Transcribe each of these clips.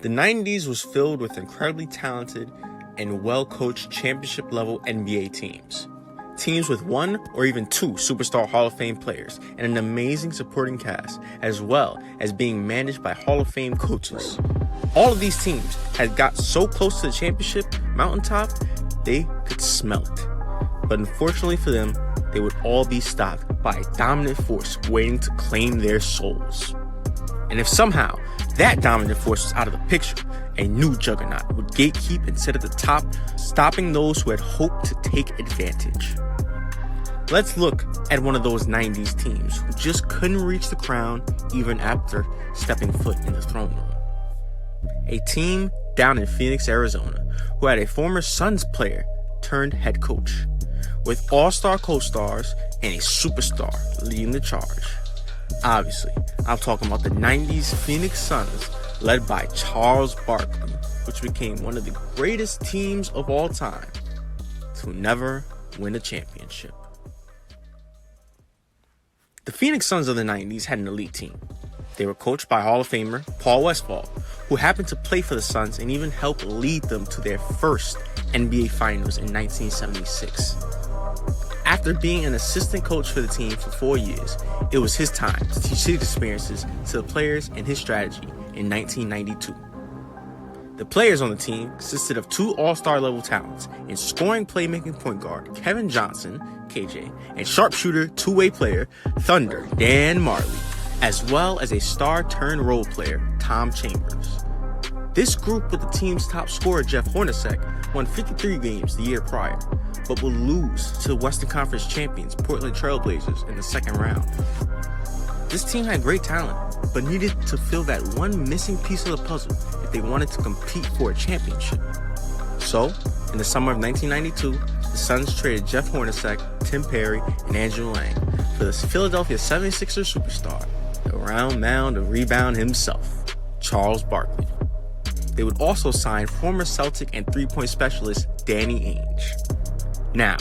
The 90s was filled with incredibly talented and well-coached championship-level NBA teams. Teams with one or even two superstar Hall of Fame players and an amazing supporting cast, as well as being managed by Hall of Fame coaches. All of these teams had got so close to the championship mountaintop, they could smell it. But unfortunately for them, they would all be stopped by a dominant force waiting to claim their souls. And if somehow that dominant force was out of the picture, a new juggernaut would gatekeep and sit at the top, stopping those who had hoped to take advantage. Let's look at one of those 90s teams who just couldn't reach the crown even after stepping foot in the throne room. A team down in Phoenix, Arizona, who had a former Suns player turned head coach, with all-star co-stars and a superstar leading the charge. Obviously, I'm talking about the 90s Phoenix Suns, led by Charles Barkley, which became one of the greatest teams of all time to never win a championship. The Phoenix Suns of the 90s had an elite team. They were coached by Hall of Famer Paul Westphal, who happened to play for the Suns and even helped lead them to their first NBA Finals in 1976. After being an assistant coach for the team for 4 years, it was his time to teach his experiences to the players and his strategy in 1992. The players on the team consisted of two all-star level talents in scoring playmaking point guard Kevin Johnson, KJ, and sharpshooter two-way player Thunder Dan Majerle, as well as a star-turned role player Tom Chambers. This group with the team's top scorer Jeff Hornacek won 53 games the year prior, but would lose to the Western Conference champions Portland Trail Blazers in the second round. This team had great talent, but needed to fill that one missing piece of the puzzle if they wanted to compete for a championship. So, in the summer of 1992, the Suns traded Jeff Hornacek, Tim Perry, and Andrew Lang for the Philadelphia 76ers superstar, the round mound of rebound himself, Charles Barkley. They would also sign former Celtic and three-point specialist Danny Ainge. Now,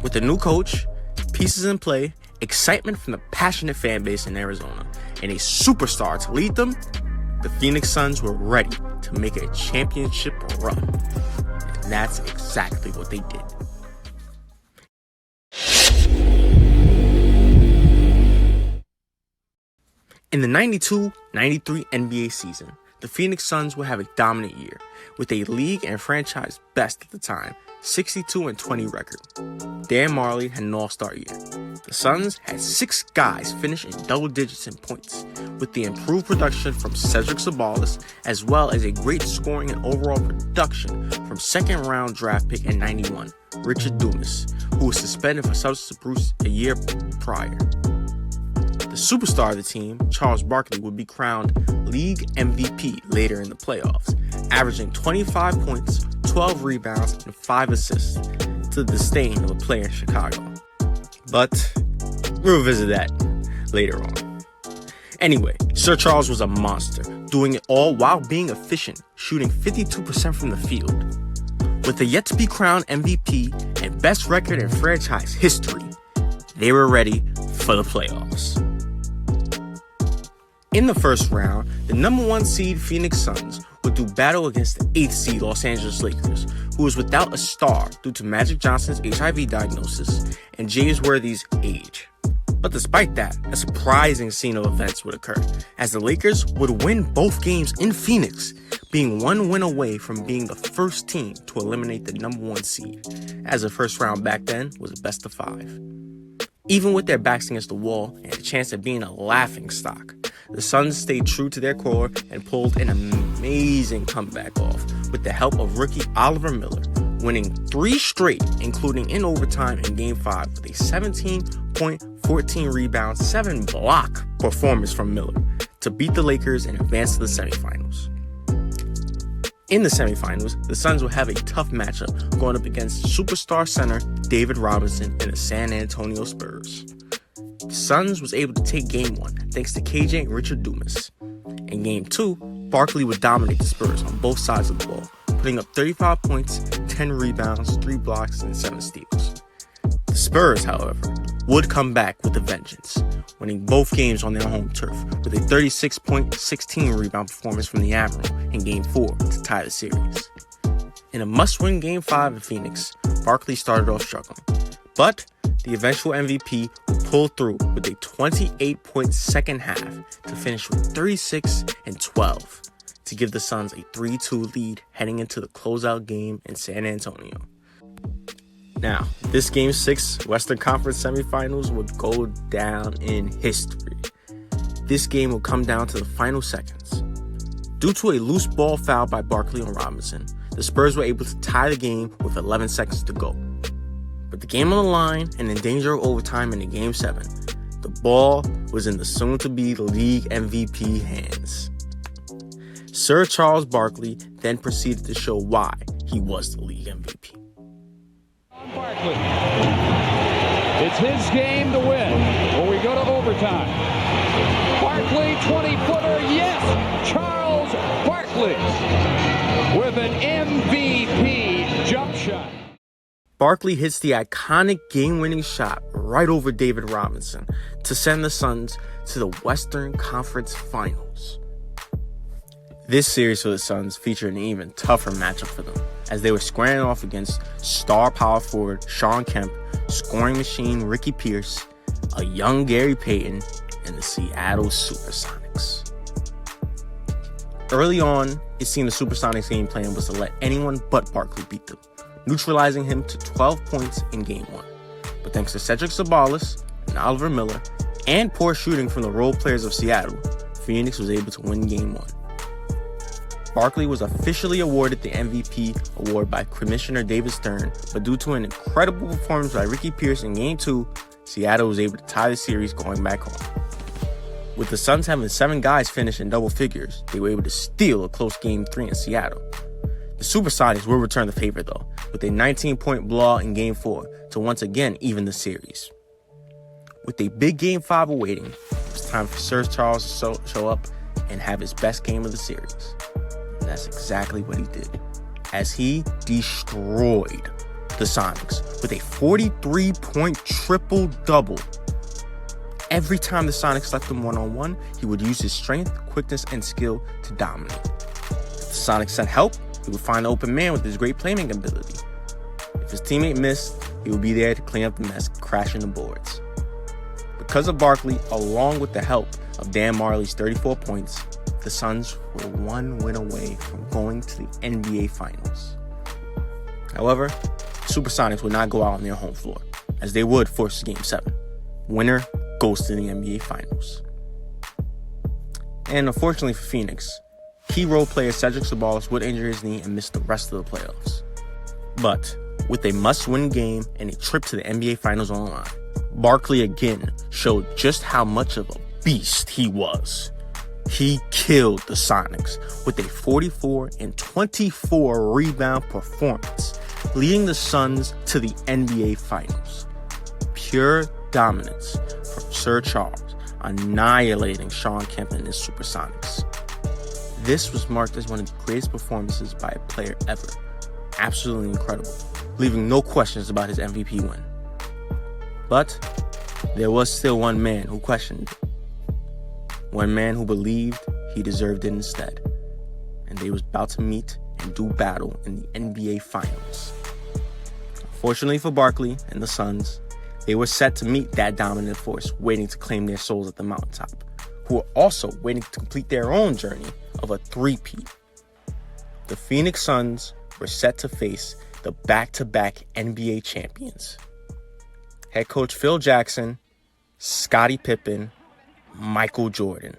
with a new coach, pieces in play, excitement from the passionate fan base in Arizona, and a superstar to lead them, the Phoenix Suns were ready to make a championship run. And that's exactly what they did. In the 92-93 NBA season, the Phoenix Suns will have a dominant year, with a league and franchise best at the time, 62-20 record. Dan Majerle had an all-star year. The Suns had 6 guys finish in double digits in points, with the improved production from Cedric Ceballos, as well as a great scoring and overall production from second-round draft pick in 91, Richard Dumas, who was suspended for substance abuse a year prior. The superstar of the team, Charles Barkley, would be crowned league MVP later in the playoffs, averaging 25 points, 12 rebounds, and 5 assists, to the disdain of a player in Chicago. But we'll revisit that later on. Anyway, Sir Charles was a monster, doing it all while being efficient, shooting 52% from the field. With the yet-to-be-crowned MVP and best record in franchise history, they were ready for the playoffs. In the first round, the number 1 seed Phoenix Suns would do battle against the 8th seed Los Angeles Lakers, who was without a star due to Magic Johnson's HIV diagnosis and James Worthy's age. But despite that, a surprising scene of events would occur, as the Lakers would win both games in Phoenix, being 1 win away from being the first team to eliminate the number 1 seed, as the first round back then was a best of 5. Even with their backs against the wall and a chance at being a laughingstock, the Suns stayed true to their core and pulled an amazing comeback off with the help of rookie Oliver Miller, winning 3 straight, including in overtime in Game 5 with a 17-point, 14-rebound, 7-block performance from Miller to beat the Lakers and advance to the semifinals. In the semifinals, the Suns will have a tough matchup going up against superstar center David Robinson and the San Antonio Spurs. The Suns was able to take Game 1 thanks to KJ and Richard Dumas. In Game 2, Barkley would dominate the Spurs on both sides of the ball, putting up 35 points, 10 rebounds, 3 blocks, and 7 steals. The Spurs, however, would come back with a vengeance, winning both games on their home turf with a 36-point, 16-rebound performance from the Admiral in Game 4 to tie the series. In a must-win Game 5 in Phoenix, Barkley started off struggling, but the eventual MVP would pull through with a 28-point second half to finish with 36 and 12 to give the Suns a 3-2 lead heading into the closeout game in San Antonio. Now, this Game 6 Western Conference semifinals would go down in history. This game will come down to the final seconds. Due to a loose ball foul by Barkley on Robinson, the Spurs were able to tie the game with 11 seconds to go. With the game on the line and in danger of overtime in Game 7, the ball was in the soon-to-be league MVP hands. Sir Charles Barkley then proceeded to show why he was the league MVP. Barkley. It's his game to win, or we go to overtime. Barkley, 20-footer, yes! Charles Barkley with an MVP jump shot. Barkley hits the iconic game-winning shot right over David Robinson to send the Suns to the Western Conference Finals. This series for the Suns featured an even tougher matchup for them, as they were squaring off against star power forward Shawn Kemp, scoring machine Ricky Pierce, a young Gary Payton, and the Seattle SuperSonics. Early on, it seemed the SuperSonics game plan was to let anyone but Barkley beat them, neutralizing him to 12 points in Game 1. But thanks to Cedric Sabalas and Oliver Miller, and poor shooting from the role players of Seattle, Phoenix was able to win Game 1. Barkley was officially awarded the MVP award by Commissioner David Stern, but due to an incredible performance by Ricky Pierce in Game 2, Seattle was able to tie the series going back home. With the Suns having 7 guys finish in double figures, they were able to steal a close Game 3 in Seattle. The SuperSonics will return the favor though, with a 19-point blowout in Game 4 to once again even the series. With a big Game 5 awaiting, it was time for Sir Charles to show up and have his best game of the series. And that's exactly what he did, as he destroyed the Sonics with a 43-point triple-double. Every time the Sonics left him one-on-one, he would use his strength, quickness, and skill to dominate. If the Sonics sent help, he would find an open man with his great playmaking ability. If his teammate missed, he would be there to clean up the mess, crashing the boards. Because of Barkley, along with the help of Dan Majerle's 34 points, the Suns were one win away from going to the NBA Finals. However, SuperSonics would not go out on their home floor, as they would force Game 7. Winner goes to the NBA Finals. And unfortunately for Phoenix, key role player Cedric Sabalas would injure his knee and miss the rest of the playoffs. But with a must-win game and a trip to the NBA Finals on the line, Barkley again showed just how much of a beast he was. He killed the Sonics with a 44 and 24 rebound performance, leading the Suns to the NBA Finals. Pure dominance from Sir Charles, annihilating Shawn Kemp and his SuperSonics. This was marked as one of the greatest performances by a player ever. Absolutely incredible, leaving no questions about his MVP win. But there was still one man who questioned it. One man who believed he deserved it instead. And they was about to meet and do battle in the NBA Finals. Fortunately for Barkley and the Suns, they were set to meet that dominant force waiting to claim their souls at the mountaintop, who were also waiting to complete their own journey of a three-peat. The Phoenix Suns were set to face the back-to-back NBA champions. Head coach Phil Jackson, Scottie Pippen, Michael Jordan,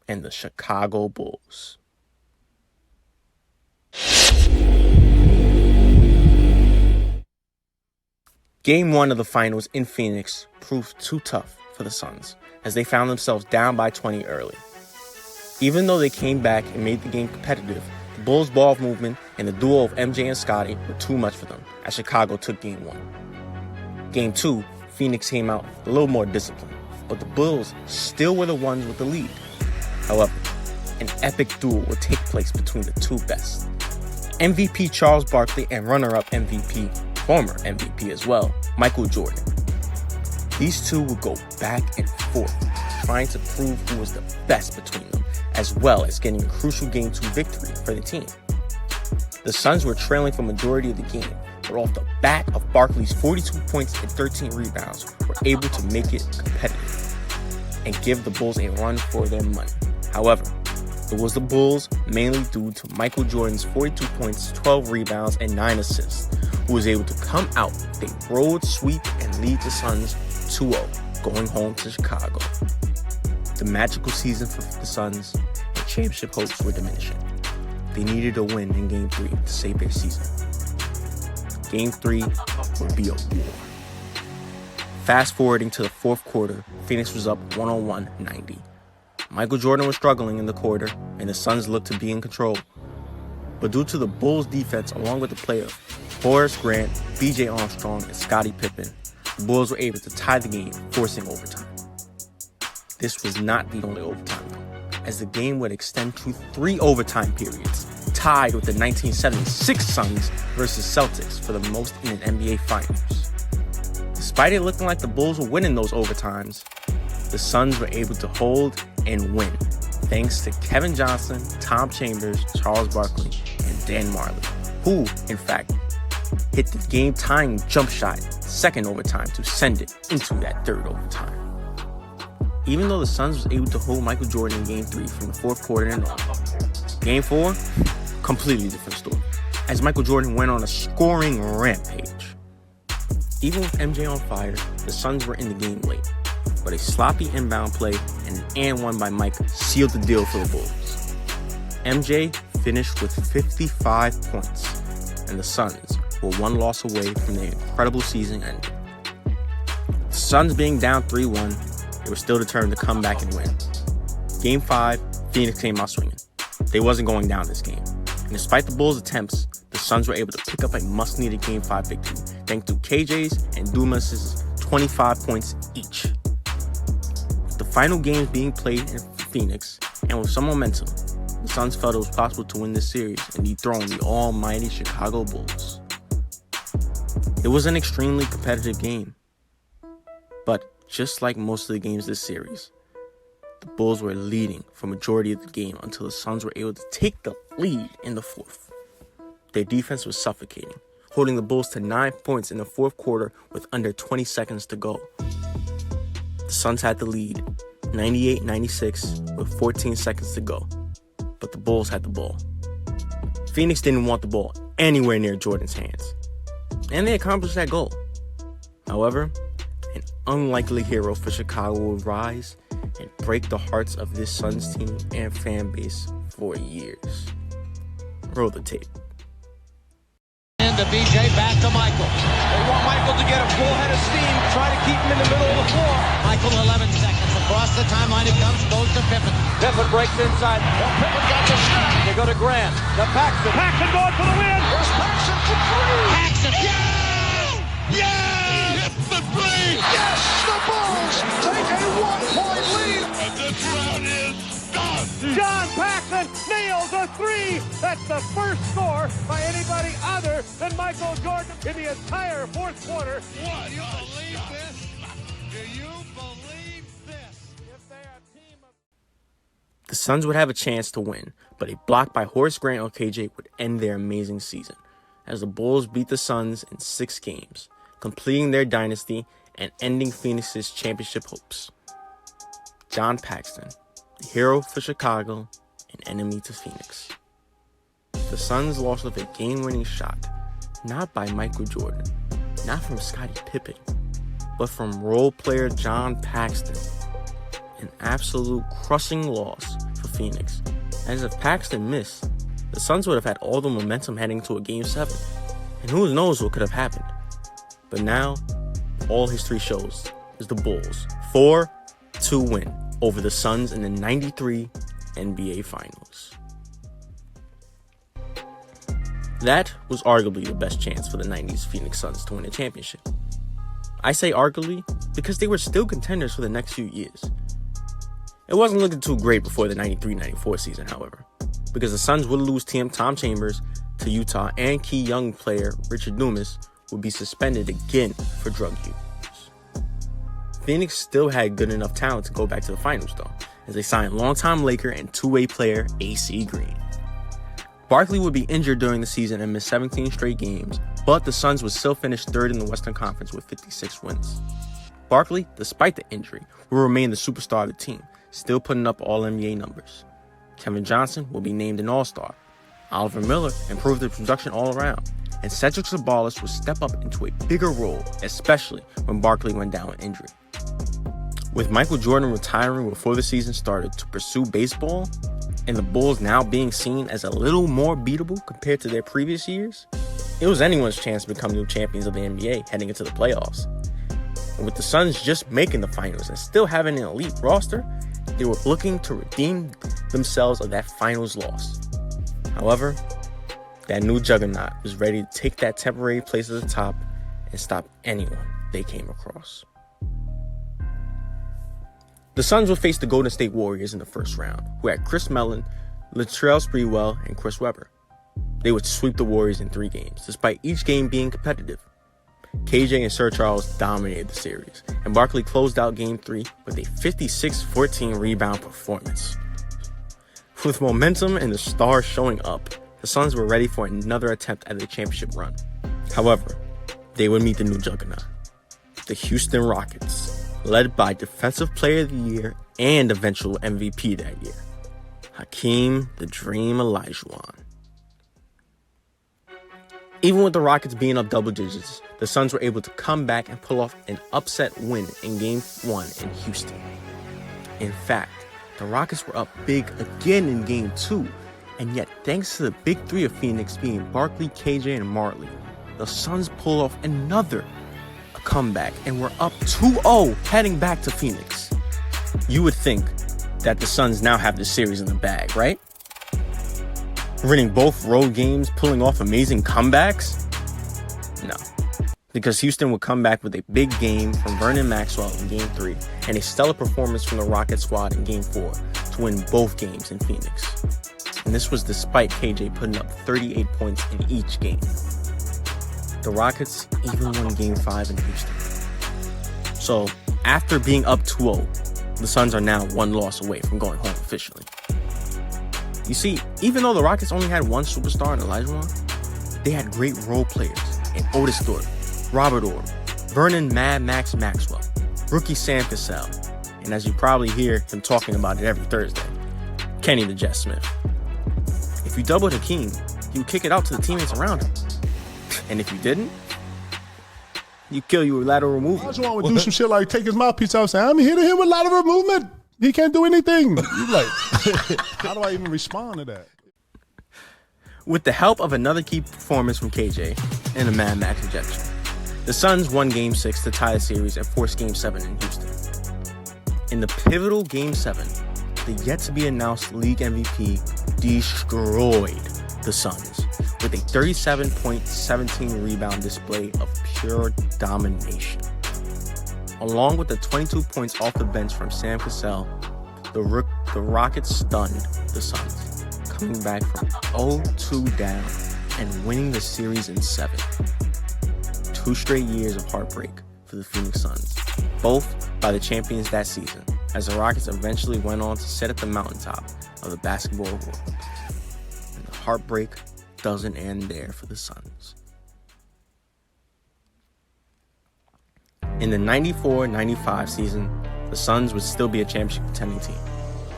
and the Chicago Bulls. Game 1 of the finals in Phoenix proved too tough for the Suns, as they found themselves down by 20 early. Even though they came back and made the game competitive, the Bulls' ball movement and the duo of MJ and Scottie were too much for them, as Chicago took Game 1. Game 2, Phoenix came out a little more disciplined, but the Bulls still were the ones with the lead. However, an epic duel would take place between the two best. MVP Charles Barkley and runner-up MVP, former MVP as well, Michael Jordan. These two would go back and forth, trying to prove who was the best between them, as well as getting a crucial Game 2 victory for the team. The Suns were trailing for majority of the game, but off the back of Barkley's 42 points and 13 rebounds, were able to make it competitive and give the Bulls a run for their money. However, it was the Bulls mainly due to Michael Jordan's 42 points, 12 rebounds, and 9 assists, who was able to come out with a road sweep and lead the Suns 2-0, going home to Chicago. The magical season for the Suns and championship hopes were diminishing. They needed a win in Game 3 to save their season. Game 3 would be a war. Fast forwarding to the fourth quarter, Phoenix was up 101-90. Michael Jordan was struggling in the quarter, and the Suns looked to be in control. But due to the Bulls' defense, along with the play of Horace Grant, B.J. Armstrong, and Scottie Pippen, the Bulls were able to tie the game, forcing overtime. This was not the only overtime, as the game would extend to 3 overtime periods, tied with the 1976 Suns versus Celtics for the most in an NBA Finals. Despite it looking like the Bulls were winning those overtimes, the Suns were able to hold and win, thanks to Kevin Johnson, Tom Chambers, Charles Barkley, and Dan Majerle, who, in fact, hit the game-tying jump shot second overtime to send it into that third overtime. Even though the Suns was able to hold Michael Jordan in Game 3 from the fourth quarter and on, Game 4, completely different story, as Michael Jordan went on a scoring rampage. Even with MJ on fire, the Suns were in the game late, but a sloppy inbound play and an and one by Mike sealed the deal for the Bulls. MJ finished with 55 points, and the Suns were one loss away from their incredible season ending. The Suns being down 3-1, they were still determined to come back and win. Game 5, Phoenix came out swinging. They wasn't going down this game. And despite the Bulls' attempts, the Suns were able to pick up a much-needed Game 5 victory, thanks to KJ's and Dumas' 25 points each. With the final games being played in Phoenix, and with some momentum, the Suns felt it was possible to win this series and dethrone the almighty Chicago Bulls. It was an extremely competitive game, but just like most of the games this series, the Bulls were leading for majority of the game until the Suns were able to take the lead in the fourth. Their defense was suffocating, holding the Bulls to 9 points in the fourth quarter with under 20 seconds to go. The Suns had the lead, 98-96, with 14 seconds to go, but the Bulls had the ball. Phoenix didn't want the ball anywhere near Jordan's hands, and they accomplished that goal. However, an unlikely hero for Chicago would rise and break the hearts of this Suns team and fan base for years. Roll the tape. To BJ, back to Michael. They want Michael to get a full head of steam, try to keep him in the middle of the floor. Michael, 11 seconds. Across the timeline it comes, goes to Pippen. Pippen breaks inside. Well, Pippen got the shot. They go to Grant. To Paxson. Paxson going for the win. Here's Paxson for 3. Paxson. Yeah! Yeah! Hits the 3. Yes! The Bulls take a 1-point lead. And the drought is done. John Paxson nails a 3. That's the first score by anybody other than Michael Jordan in the entire fourth quarter. What? Do you believe this? Do you believe this? If they are a team of... The Suns would have a chance to win, but a block by Horace Grant or KJ would end their amazing season, as the Bulls beat the Suns in 6 games, completing their dynasty and ending Phoenix's championship hopes. John Paxson, the hero for Chicago, an enemy to Phoenix. The Suns lost with a game-winning shot, not by Michael Jordan, not from Scottie Pippen, but from role player John Paxson. An absolute crushing loss for Phoenix, as if Paxson missed, the Suns would have had all the momentum heading to a Game 7, and who knows what could have happened. But now, all history shows is the Bulls 4-2 win over the Suns in the 93 NBA Finals. That was arguably the best chance for the 90s Phoenix Suns to win a championship. I say arguably because they were still contenders for the next few years. It wasn't looking too great before the 93-94 season, however, because the Suns would lose Tom Chambers to Utah, and key young player Richard Dumas would be suspended again for drug use. Phoenix still had good enough talent to go back to the finals, though, as they signed longtime Laker and two-way player AC Green. Barkley would be injured during the season and miss 17 straight games, but the Suns would still finish third in the Western Conference with 56 wins. Barkley, despite the injury, will remain the superstar of the team, still putting up All-NBA numbers. Kevin Johnson will be named an All-Star. Oliver Miller improved his production all around, and Cedric Ceballos would step up into a bigger role, especially when Barkley went down with injury. With Michael Jordan retiring before the season started to pursue baseball, and the Bulls now being seen as a little more beatable compared to their previous years, it was anyone's chance to become new champions of the NBA heading into the playoffs. And with the Suns just making the finals and still having an elite roster, they were looking to redeem themselves of that finals loss. However, that new juggernaut was ready to take that temporary place at the top and stop anyone they came across. The Suns would face the Golden State Warriors in the first round, who had Chris Mellon, Latrell Sprewell, and Chris Webber. They would sweep the Warriors in 3 games, despite each game being competitive. KJ and Sir Charles dominated the series, and Barkley closed out Game 3 with a 56-14 rebound performance. With momentum and the stars showing up, the Suns were ready for another attempt at a championship run. However, they would meet the new juggernaut, the Houston Rockets, led by Defensive Player of the Year and eventual MVP that year, Hakeem the Dream Olajuwon. Even with the Rockets being up double digits, the Suns were able to come back and pull off an upset win in Game 1 in Houston. In fact, the Rockets were up big again in Game 2, and yet thanks to the big three of Phoenix being Barkley, KJ, and Marley, the Suns pulled off another comeback and were up 2-0 heading back to Phoenix. You would think that the Suns now have the series in the bag, right? Winning both road games, pulling off amazing comebacks? No. Because Houston would come back with a big game from Vernon Maxwell in Game 3 and a stellar performance from the Rockets squad in Game 4 to win both games in Phoenix. And this was despite KJ putting up 38 points in each game. The Rockets even won Game 5 in Houston. So, after being up 2-0, the Suns are now one loss away from going home officially. You see, even though the Rockets only had one superstar in Olajuwon, they had great role players in Otis Thorpe, Robert Orr, Vernon Mad Max Maxwell, rookie Sam Cassell, and as you probably hear him talking about it every Thursday, Kenny the Jet Smith. If you doubled Hakeem, he would kick it out to the teammates around him. And if you didn't, he'd kill you with lateral removal. Olajuwon would do some shit like take his mouthpiece out and say, I'm hitting him with lateral movement. He can't do anything. You're like, how do I even respond to that? With the help of another key performance from KJ and a Mad Max ejection, the Suns won Game 6 to tie the series and force Game 7 in Houston. In the pivotal Game 7, the yet-to-be-announced league MVP destroyed the Suns with a 37-point, 17-rebound display of pure domination. Along with the 22 points off the bench from Sam Cassell, the Rockets stunned the Suns, coming back from 0-2 down and winning the series in 7. 2 straight years of heartbreak for the Phoenix Suns, both by the champions that season, as the Rockets eventually went on to sit at the mountaintop of the basketball world. And the heartbreak doesn't end there for the Suns. In the 94-95 season, the Suns would still be a championship contending team.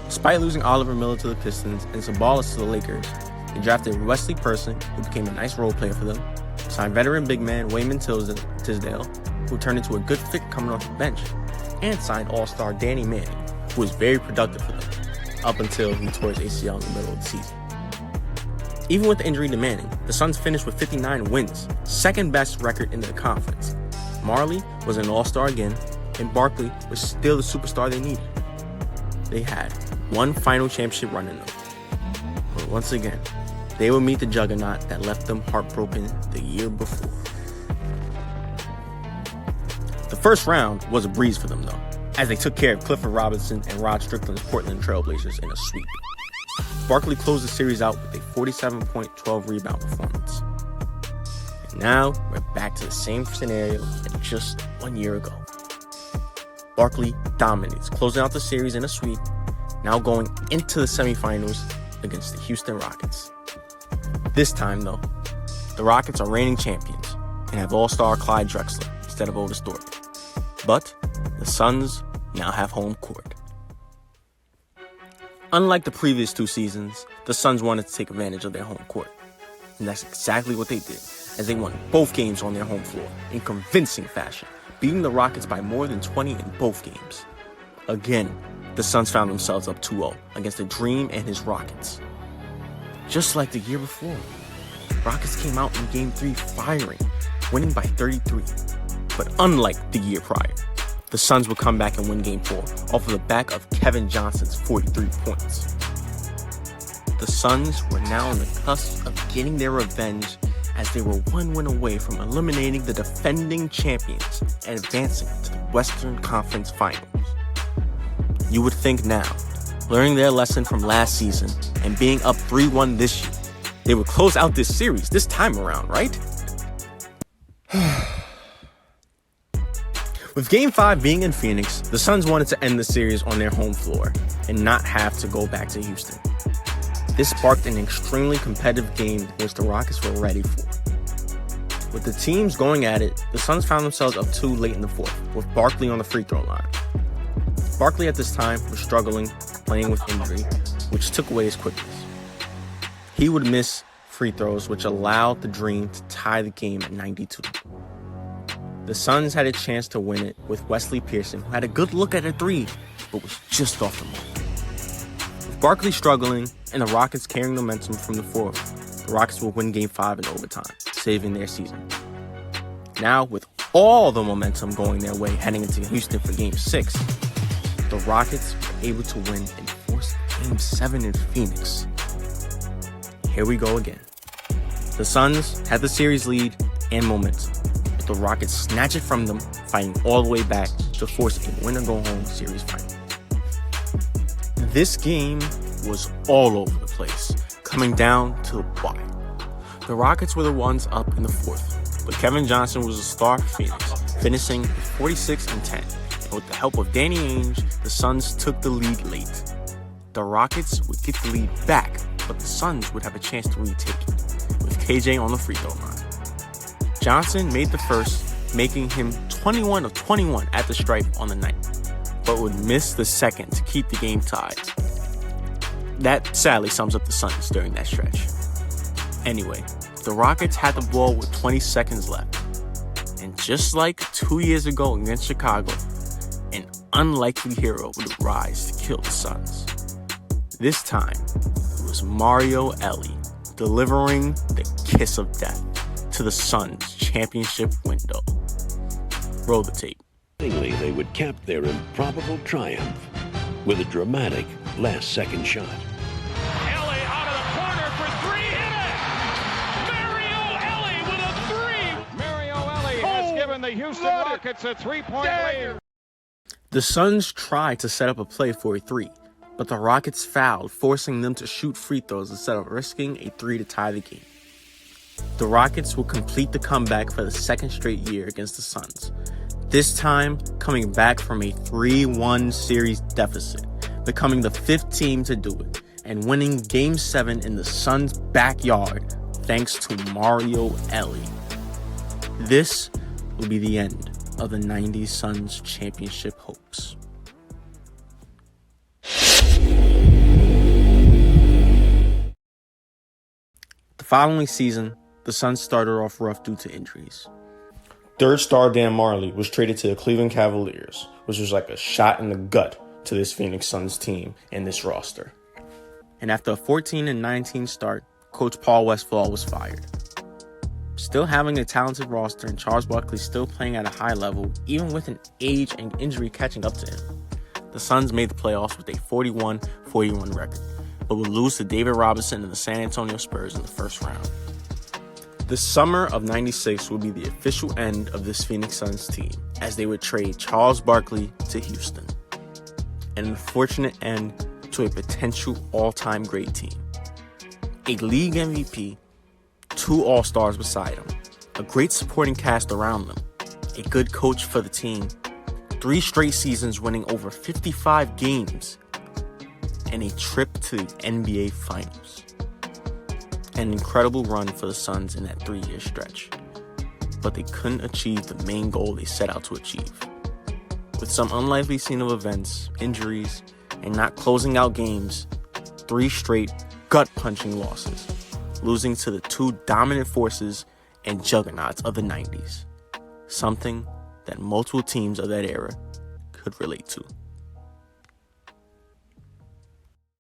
Despite losing Oliver Miller to the Pistons and Ceballos to the Lakers, they drafted Wesley Person, who became a nice role player for them, signed veteran big man Wayman Tisdale, who turned into a good fit coming off the bench, and signed all-star Danny Manning, who was very productive for them, up until he tore his ACL in the middle of the season. Even with the injury to Manning, the Suns finished with 59 wins, second best record in the conference. Marley was an all-star again, and Barkley was still the superstar they needed. They had one final championship run in them. But once again, they would meet the juggernaut that left them heartbroken the year before. The first round was a breeze for them, though, as they took care of Clifford Robinson and Rod Strickland's Portland Trailblazers in a sweep. Barkley closed the series out with a 47-point, 12-rebound performance. And now, we're back to the same scenario as just 1 year ago. Barkley dominates, closing out the series in a sweep, now going into the semifinals against the Houston Rockets. This time, though, the Rockets are reigning champions and have all-star Clyde Drexler instead of Otis Thorpe. But the Suns now have home court. Unlike the previous 2 seasons, the Suns wanted to take advantage of their home court. And that's exactly what they did, as they won both games on their home floor in convincing fashion, beating the Rockets by more than 20 in both games. Again, the Suns found themselves up 2-0 against the Dream and his Rockets. Just like the year before, Rockets came out in Game 3 firing, winning by 33. But unlike the year prior, the Suns would come back and win Game 4 off of the back of Kevin Johnson's 43 points. The Suns were now on the cusp of getting their revenge, as they were 1 win away from eliminating the defending champions and advancing to the Western Conference Finals. You would think now, learning their lesson from last season and being up 3-1 this year, they would close out this series this time around, right? With Game 5 being in Phoenix, the Suns wanted to end the series on their home floor and not have to go back to Houston. This sparked an extremely competitive game which the Rockets were ready for. With the teams going at it, the Suns found themselves up 2 late in the fourth, with Barkley on the free throw line. Barkley at this time was struggling, playing with injury, which took away his quickness. He would miss free throws, which allowed the Dream to tie the game at 92. The Suns had a chance to win it with Wesley Pearson, who had a good look at a 3, but was just off the mark. With Barkley struggling and the Rockets carrying momentum from the fourth, the Rockets will win Game 5 in overtime, saving their season. Now, with all the momentum going their way heading into Houston for Game 6, the Rockets were able to win and force Game 7 in Phoenix. Here we go again. The Suns had the series lead and momentum, but the Rockets snatch it from them, fighting all the way back to force a win-or-go-home series final. This game was all over the place, coming down to the wire. The Rockets were the ones up in the fourth, but Kevin Johnson was the star for Phoenix, finishing with 46 and 10. And with the help of Danny Ainge, the Suns took the lead late. The Rockets would get the lead back, but the Suns would have a chance to retake it, with KJ on the free throw line. Johnson made the first, making him 21 of 21 at the stripe on the night, but would miss the second to keep the game tied. That sadly sums up the Suns during that stretch. Anyway, the Rockets had the ball with 20 seconds left, and just like 2 years ago against Chicago, an unlikely hero would rise to kill the Suns. This time, it was Mario Elie delivering the kiss of death to the Suns' championship window. Roll the tape. They would cap their improbable triumph with a dramatic last-second shot. Elie out of the corner for 3, hit it! Mario Elie with a 3! Mario Elie has given the Houston Rockets a 3-point lead. The Suns tried to set up a play for a 3, but the Rockets fouled, forcing them to shoot free throws instead of risking a 3 to tie the game. The Rockets will complete the comeback for the second straight year against the Suns, this time coming back from a 3-1 series deficit, becoming the 5th team to do it, and winning Game 7 in the Suns' backyard thanks to Mario Elie. This will be the end of the 90s Suns championship hopes. The following season, the Suns started off rough due to injuries. Third star Dan Majerle was traded to the Cleveland Cavaliers, which was like a shot in the gut to this Phoenix Suns team and this roster. And after a 14-19 start, Coach Paul Westphal was fired. Still having a talented roster and Charles Barkley still playing at a high level, even with an age and injury catching up to him, the Suns made the playoffs with a 41-41 record, but would lose to David Robinson and the San Antonio Spurs in the first round. The summer of '96 would be the official end of this Phoenix Suns team, as they would trade Charles Barkley to Houston. An unfortunate end to a potential all-time great team. A league MVP, 2 All-Stars beside him, a great supporting cast around them, a good coach for the team, 3 straight seasons winning over 55 games, and a trip to the NBA Finals. An incredible run for the Suns in that 3-year stretch, but they couldn't achieve the main goal they set out to achieve. With some unlikely scene of events, injuries, and not closing out games, 3 straight gut-punching losses, losing to the 2 dominant forces and juggernauts of the 90s, something that multiple teams of that era could relate to.